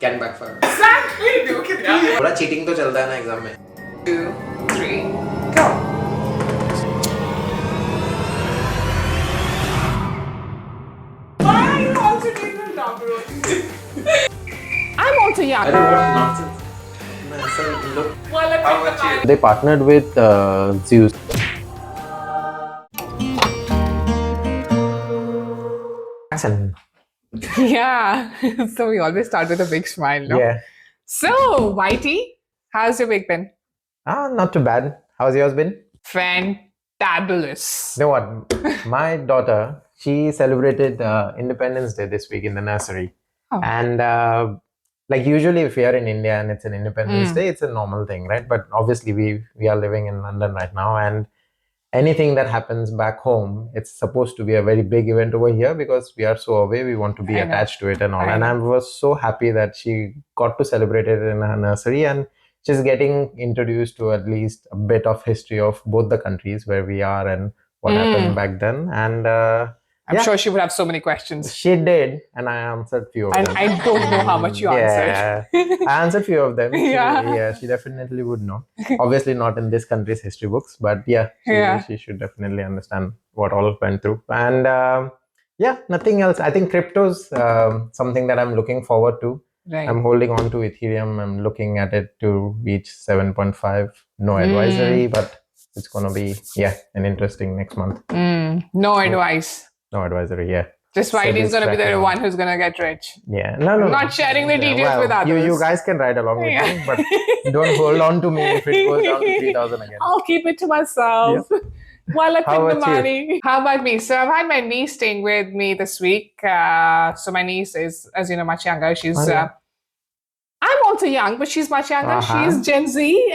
Can backfire. Exactly, dude. थोड़ा cheating तो चलता है ना एग्जाम में. 2, 3, go. Why are you also doing the double roll? I'm also young. अरे what nonsense. ऐसा look. Well, How much you? They partnered with Zeus. Action. Yeah. So we always start with a big smile, no? Yeah. So, Whitey, how's your week been? Not too bad. How's yours been? Fantabulous. You know what? My daughter, she celebrated Independence Day this week in the nursery. Oh. And like usually if we are in India and it's an Independence Day, it's a normal thing, right? But obviously we are living in London right now, and anything that happens back home, it's supposed to be a very big event over here because we are so away, we want to be I know. attached to it and all. I And I know. was so happy that she got to celebrate it in her nursery, and she's getting introduced to at least a bit of history of both the countries where we are and what happened back then. And I'm yeah, sure she would have so many questions. she did, and I answered few of And them. I don't know how much you Yeah, answered. I answered few of them. Yeah. She definitely would know. Obviously not in this country's history books, but she should definitely understand what all went through. And yeah, nothing else. I think crypto's something that I'm looking forward to. Right. I'm holding on to Ethereum. I'm looking at it to reach 7.5. No advisory, but it's gonna be an interesting next month. No advice. No advisory, yeah. Just Whitey's going to be the tracking. one who's going to get rich. Yeah, no. Not sharing the details with others. You guys can ride along with Yeah. me, but don't hold on to me if it goes down to 3,000 again. I'll keep it to myself while I How pick the about you? money. How about me? So I've had my niece staying with me this week. So my niece is, as you know, much younger. She's I'm also young, but she's much younger. She's Gen Z.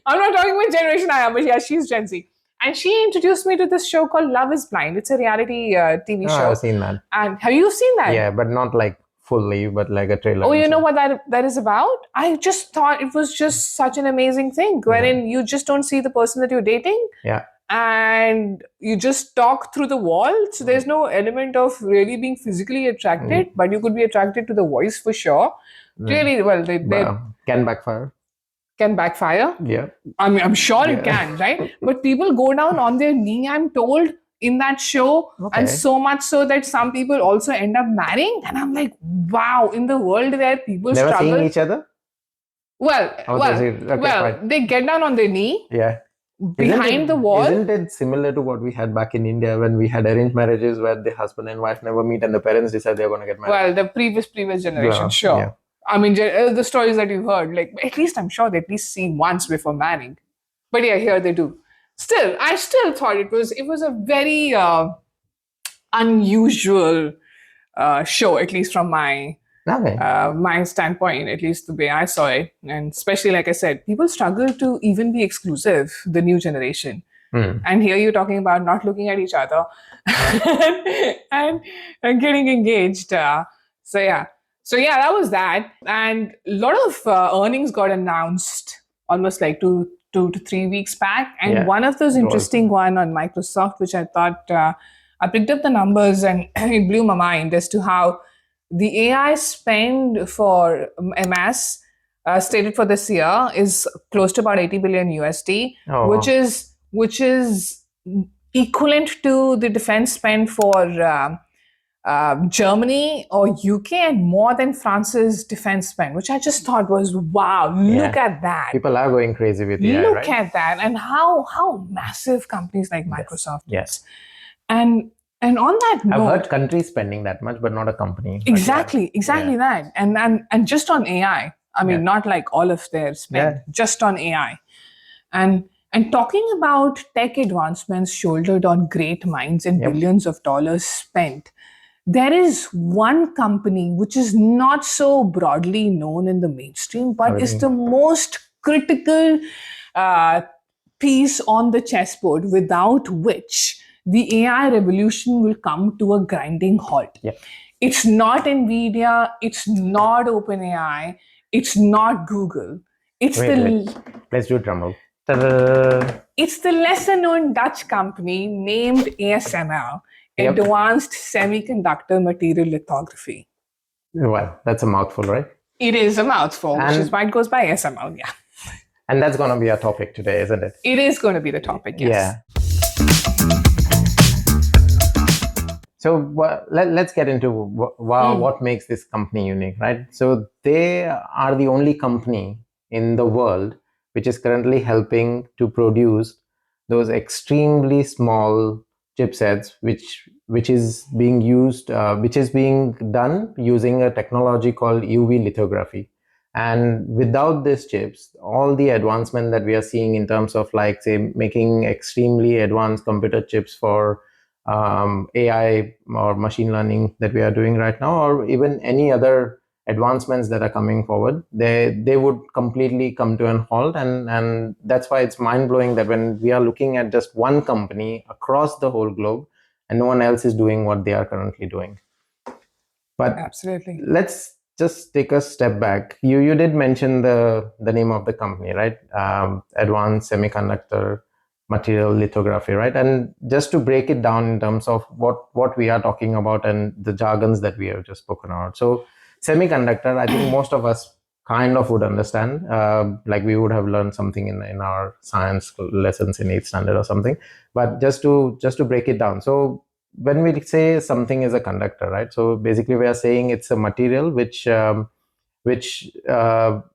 I'm not talking about generation I am, but yeah, she's Gen Z. And she introduced me to this show called Love is Blind. It's a reality TV show. I've seen that. And have you seen that? Yeah, but not like fully, but like a trailer. Oh, you know what that is about? I just thought it was just such an amazing thing wherein you just don't see the person that you're dating. Yeah. And you just talk through the wall. So there's no element of really being physically attracted, but you could be attracted to the voice for sure. Really, well, they can backfire. Can backfire. Yeah. I mean, I'm sure it can, right? But people go down on their knee, I'm told, in that show. Okay. And so much so that some people also end up marrying. And I'm like, wow, in the world where people Never struggle. seeing each other? They get down on their knee. Yeah. Behind the wall. Isn't it similar to what we had back in India when we had arranged marriages where the husband and wife never meet and the parents decide they're going to get married? Well, the previous generation, sure. Yeah. I mean, the stories that you've heard, like, at least I'm sure they at least see once before marrying. But yeah, here they do. Still, I still thought it was a very unusual show, at least from my my standpoint, at least the way I saw it. And especially, like I said, people struggle to even be exclusive, the new generation. And here you're talking about not looking at each other and getting engaged. So yeah, that was that. And a lot of earnings got announced almost like two to 3 weeks back. And one of those interesting one on Microsoft, which I thought, I picked up the numbers and it blew my mind as to how the AI spend for MS stated for this year is close to about 80 billion USD, which is equivalent to the defense spend for Germany or UK and more than France's defense spend, which I just thought was, wow, look at that. People are going crazy with AI, Look at that. And how massive companies like Microsoft is. And on that note, I've heard countries spending that much, but not a company. Exactly that. And just on AI, I mean, not like all of their spend, just on AI. And talking about tech advancements shouldered on great minds and billions of dollars spent, there is one company which is not so broadly known in the mainstream, but is the most critical piece on the chessboard, without which the AI revolution will come to a grinding halt. It's not NVIDIA, it's not OpenAI, it's not Google. It's Let's do drum roll. It's the lesser known Dutch company named ASML, Advanced Semiconductor Material Lithography. Well, that's a mouthful, right? It is a mouthful, which is why it goes by ASML. Yeah. And that's going to be our topic today, isn't it? It is going to be the topic, yes. Yeah. So let's get into what makes this company unique, right? So they are the only company in the world which is currently helping to produce those extremely small chipsets, which is being used, which is being done using a technology called UV lithography. And without these chips, all the advancement that we are seeing in terms of, like, say, making extremely advanced computer chips for AI or machine learning that we are doing right now, or even any other advancements that are coming forward, they would completely come to an halt. And that's why it's mind-blowing that when we are looking at just one company across the whole globe and no one else is doing what they are currently doing. But absolutely, let's just take a step back. You did mention the name of the company, right? Advanced Semiconductor Material Lithography, right? And just to break it down in terms of what we are talking about and the jargons that we have just spoken about. So semiconductor, I think most of us kind of would understand, like we would have learned something in our science lessons in 8th standard or something. But just to break it down, so when we say something is a conductor, right? So basically we are saying it's a material which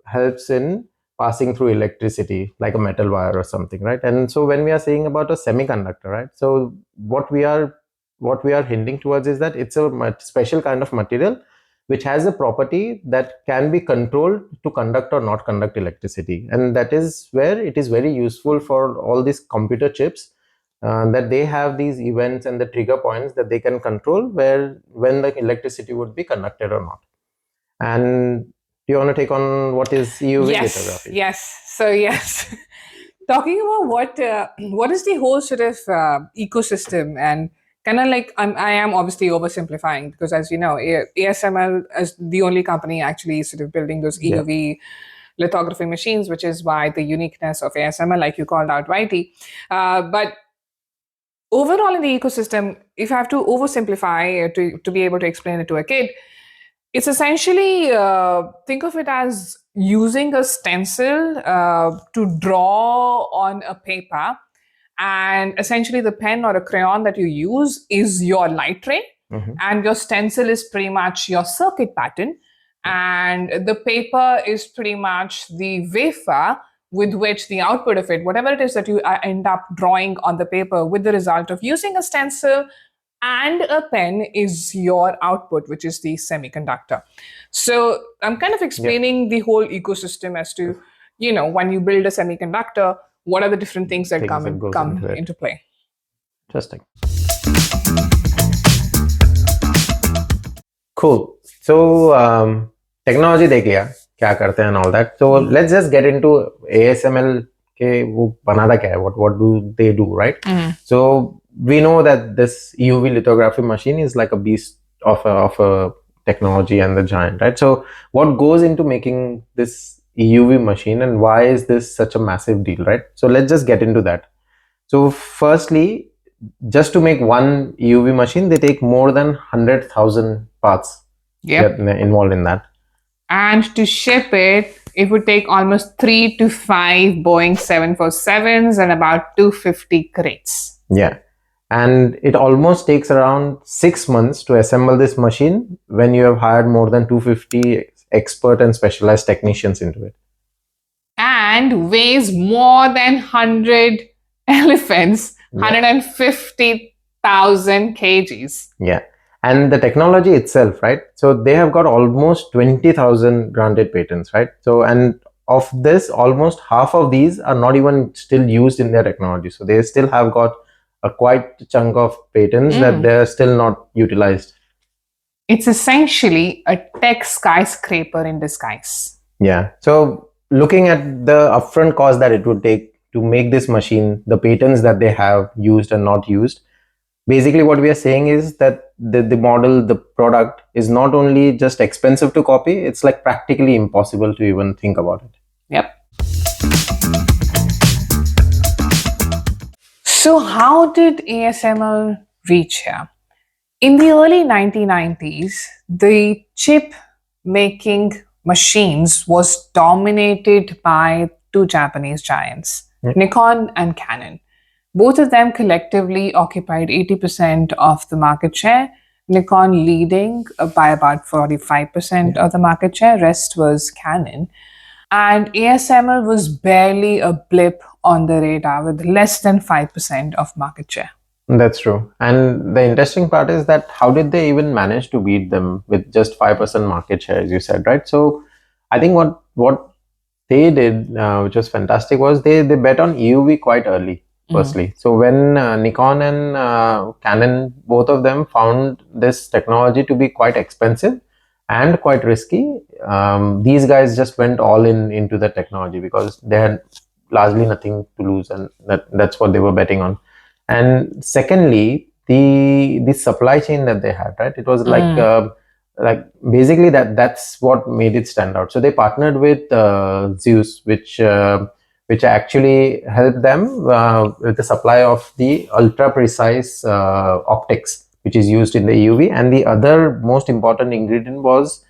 helps in passing through electricity, like a metal wire or something, right? And so when we are saying about a semiconductor, right, so what we are hinting towards is that it's a special kind of material which has a property that can be controlled to conduct or not conduct electricity. And that is where it is very useful for all these computer chips, that they have these events and the trigger points that they can control when the electricity would be conducted or not. And do you want to take on what is EUV lithography? Yes. So yes, talking about what is the whole sort of ecosystem, and kind of like I am obviously oversimplifying, because as you know, ASML is the only company actually sort of building those EUV lithography machines, which is why the uniqueness of ASML, like you called out rightly. But overall in the ecosystem, if I have to oversimplify to be able to explain it to a kid, it's essentially, think of it as using a stencil to draw on a paper, and essentially the pen or a crayon that you use is your light ray, and your stencil is pretty much your circuit pattern, and the paper is pretty much the wafer with which the output of it, whatever it is that you end up drawing on the paper with the result of using a stencil and a pen, is your output, which is the semiconductor. So I'm kind of explaining the whole ecosystem as to, when you build a semiconductor, what are the different things that come into play. Interesting. Cool. So technology देख लिया क्या करते हैं and all that. So let's just get into ASML के वो बनाता क्या है, what do they do, right? So we know that this UV lithography machine is like a beast of a technology and the giant, right? So what goes into making this UV machine, and why is this such a massive deal, right? So let's just get into that. So firstly, just to make one UV machine, they take more than 100,000 parts involved in that. And to ship it, it would take almost 3 to 5 Boeing 747s and about 250 crates. Yeah. And it almost takes around 6 months to assemble this machine when you have hired more than 250 expert and specialized technicians into it. And weighs more than 100 elephants, 150,000 kgs. Yeah. And the technology itself, right? So they have got almost 20,000 granted patents, right? So, and of this, almost half of these are not even still used in their technology. So they still have got a quite chunk of patents that they're still not utilized. It's essentially a tech skyscraper in disguise. Yeah. So looking at the upfront cost that it would take to make this machine, the patents that they have used and not used, basically what we are saying is that the model, the product is not only just expensive to copy, it's like practically impossible to even think about it. Yep. So how did ASML reach here? In the early 1990s, the chip making machines was dominated by two Japanese giants, Nikon and Canon. Both of them collectively occupied 80% of the market share, Nikon leading by about 45% of the market share, rest was Canon. And ASML was barely a blip on the radar with less than 5% of market share. That's true. And the interesting part is that how did they even manage to beat them with just 5% market share, as you said, right? So I think what they did, which was fantastic, was they bet on EUV quite early, firstly. So when Nikon and Canon, both of them found this technology to be quite expensive and quite risky, these guys just went all into the technology because they had largely nothing to lose, and that's what they were betting on. And secondly, the supply chain that they had, right? It was like basically that's what made it stand out. So they partnered with Zeus, which actually helped them with the supply of the ultra precise optics, which is used in the EUV. And the other most important ingredient was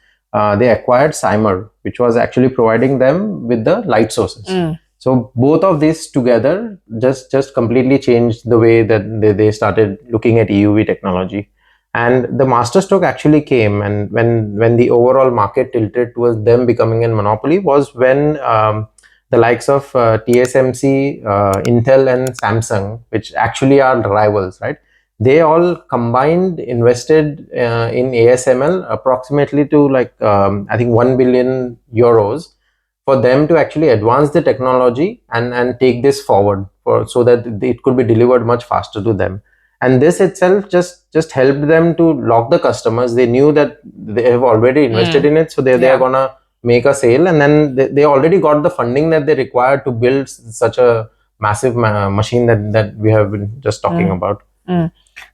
they acquired Cymer, which was actually providing them with the light sources. So both of these together just completely changed the way that they started looking at EUV technology. And the masterstroke actually came, and when the overall market tilted towards them becoming a monopoly was when the likes of TSMC, Intel and Samsung, which actually are rivals, right? They all combined invested in ASML approximately to I think 1 billion euros for them to actually advance the technology and take this forward so that it could be delivered much faster to them. And this itself just helped them to lock the customers. They knew that they have already invested in it, so they are gonna make a sale, and then they already got the funding that they required to build such a massive machine that we have been just talking about.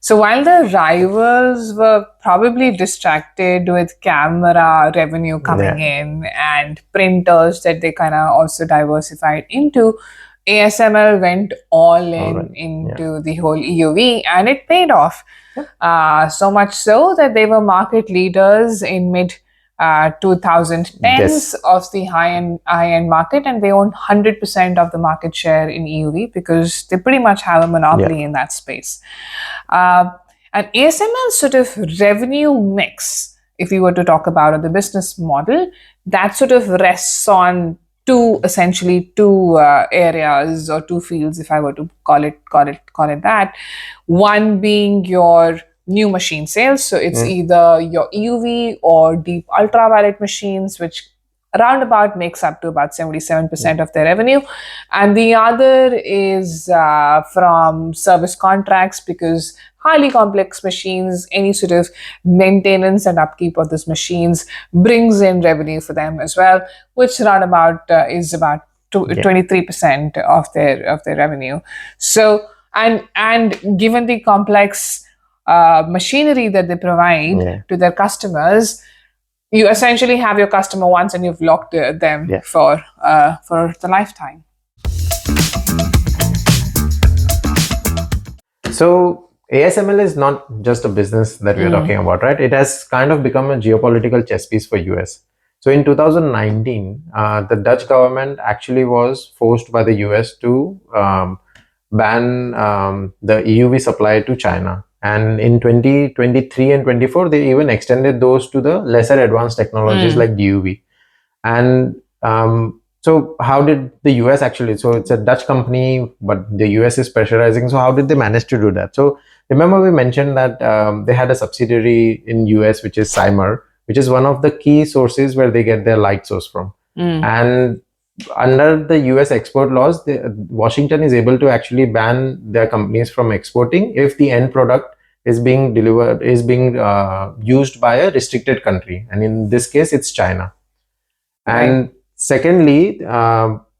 So while the rivals were probably distracted with camera revenue coming in and printers that they kind of also diversified into, ASML went all in into the whole EUV, and it paid off. So much so that they were market leaders in mid 2010s of the high-end market, and they own 100% of the market share in EUV because they pretty much have a monopoly in that space. And ASML's sort of revenue mix, if we were to talk about the business model, that sort of rests on essentially two areas or two fields, if I were to call it that. One being your new machine sales. So it's either your EUV or deep ultraviolet machines, which roundabout makes up to about 77% of their revenue. And the other is from service contracts, because highly complex machines, any sort of maintenance and upkeep of these machines brings in revenue for them as well, which roundabout is about 23% of their revenue. So and given the complex machinery that they provide to their customers, you essentially have your customer once and you've locked them for the lifetime. So ASML is not just a business that we are talking about, right? It has kind of become a geopolitical chess piece for US. So in 2019, the Dutch government actually was forced by the US to ban the EUV supply to China. And in 2023 and 24, they even extended those to the lesser advanced technologies like DUV. And so how did the US actually, so it's a Dutch company, but the US is pressurizing. So how did they manage to do that? So remember we mentioned that they had a subsidiary in US, which is Cymer, which is one of the key sources where they get their light source from. And under the US export laws, Washington is able to actually ban their companies from exporting if the end product is being used by a restricted country. And in this case, it's China. And secondly,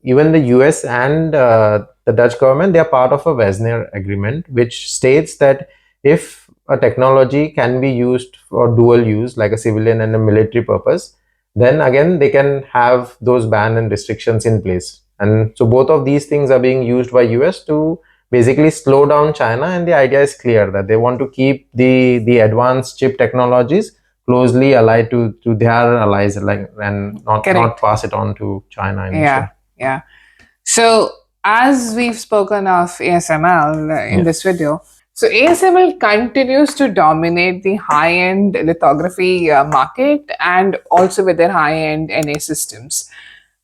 even the US and the Dutch government, they are part of a Wesner agreement, which states that if a technology can be used for dual use, like a civilian and a military purpose, then again, they can have those ban and restrictions in place. And so both of these things are being used by US to basically slow down China. And the idea is clear that they want to keep the advanced chip technologies closely allied to their allies, like, and not Correct. pass it on to China and Yeah, Russia. yeah. So as we've spoken of ASML in this video, so ASML continues to dominate the high-end lithography market and also with their high-end NA systems.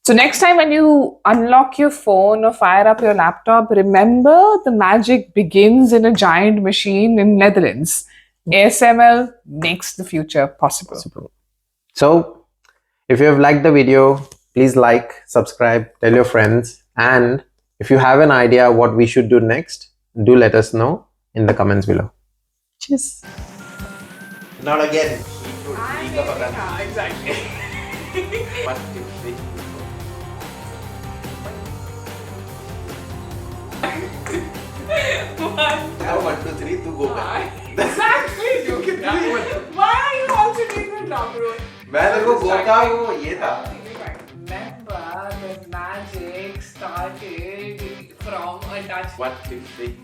So next time when you unlock your phone or fire up your laptop, remember the magic begins in a giant machine in Netherlands. ASML makes the future possible. So if you have liked the video, please like, subscribe, tell your friends, and if you have an idea what we should do next, do let us know in the comments below. Cheers. Not again. Exactly. 1, 2, 3. Now 1, 2, 3, tu go back. Exactly. You can do it. Why are you also doing the dog roll? मैं तेरे को बोलता हूँ वो ये था. Remember, the magic started from a touch. 1, 2, 3.